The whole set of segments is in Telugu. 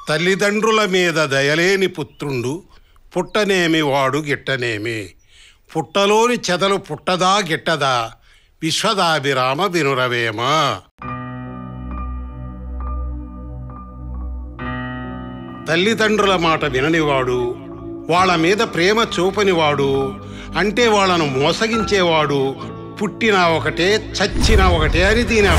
తల్లిదండ్రుల మీద దయలేని పుత్రుండు పుట్టనేమి వాడు గిట్టనేమి. పుట్టలోని చెదలు పుట్టదా గిట్టదా విశ్వదాభిరామ వినురవేమ. తల్లిదండ్రుల మాట విననివాడు, వాళ్ళ మీద ప్రేమ చూపనివాడు, అంటే వాళ్ళను మోసగించేవాడు పుట్టినా ఒకటే చచ్చినా ఒకటే అని దీని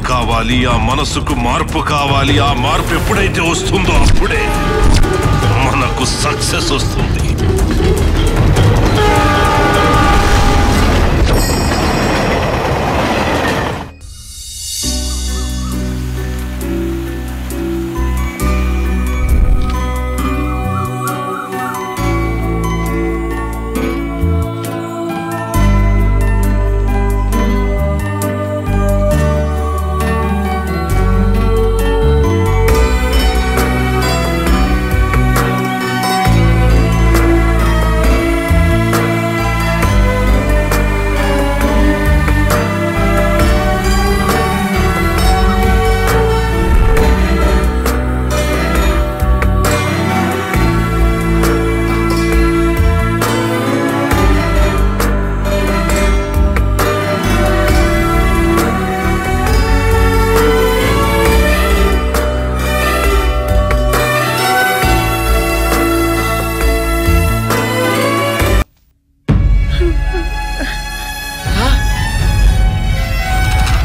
కావాలి, ఆ మనసుకు మార్పు కావాలి. ఆ మార్పు ఎప్పుడైతే వస్తుందో అప్పుడే మనకు సక్సెస్ వస్తుంది.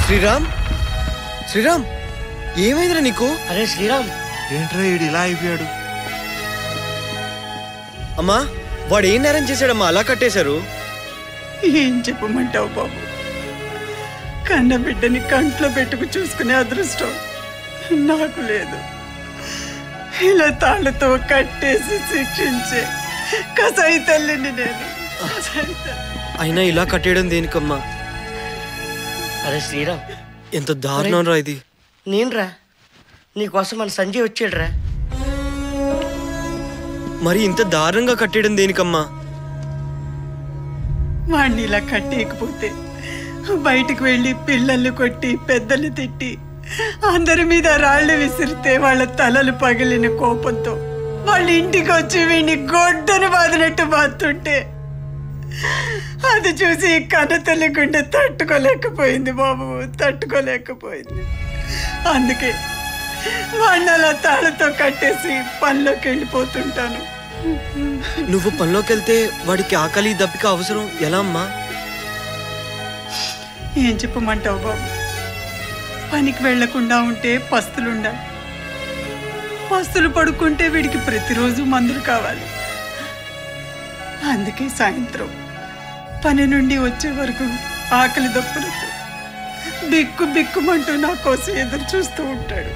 శ్రీరామ్, శ్రీరామ్, ఏమైందిరా నీకు? అరే శ్రీరామ్, ఏంట్రా ఈడు ఇలా అయిపోయాడు? అమ్మా, వాడు ఏం నేరం చేశాడమ్మా అలా కట్టేశారు? ఏం చెప్పమంటావు బాబు, కన్న బిడ్డని కంట్లో పెట్టుకు చూసుకునే అదృష్టం నాకు లేదు. ఇలా తాళ్ళతో కట్టేసి శిక్షించే కసాయి తల్లిని నేను. అయినా ఇలా కట్టేయడం దేనికమ్మా? అరే శ్రీరామ్, ఎంత దారుణం రా ఇది. నేనురా, నీకోసం మన సంజయ్ వచ్చాడురా. మరి ఇంత దారుణంగా కట్టేయడం దేనికమ్మా? వాడిని ఇలా కట్టేయకపోతే బయటకు వెళ్ళి పిల్లల్ని కొట్టి పెద్దల్ని తిట్టి అందరి మీద రాళ్ళు విసిరితే వాళ్ళ తలలు పగిలిన కోపంతో వాళ్ళ ఇంటికి వచ్చి వీడిని గొడ్డను బాదినట్టు బాతుంటే అది చూసి కన్నతల్లి గుండె తట్టుకోలేకపోయింది బాబు, తట్టుకోలేకపోయింది. అందుకే వాడిని అలా తాళతో కట్టేసి పనిలోకి వెళ్ళిపోతుంటాను. నువ్వు పనిలోకి వెళ్తే వాడికి ఆకలి దప్పిక అవసరం ఎలా అమ్మా? ఏం చెప్పమంటావు బాబు, పనికి వెళ్లకుండా ఉంటే పస్తులుండాలి. పస్తులు పడుకుంటే వీడికి ప్రతిరోజు మందులు కావాలి. అందుకే సాయంత్రం పని నుండి వచ్చే వరకు ఆకలి దప్పులతో బిక్కు బిక్కుమంటూ నా కోసం ఎదురు చూస్తూ ఉంటాడు.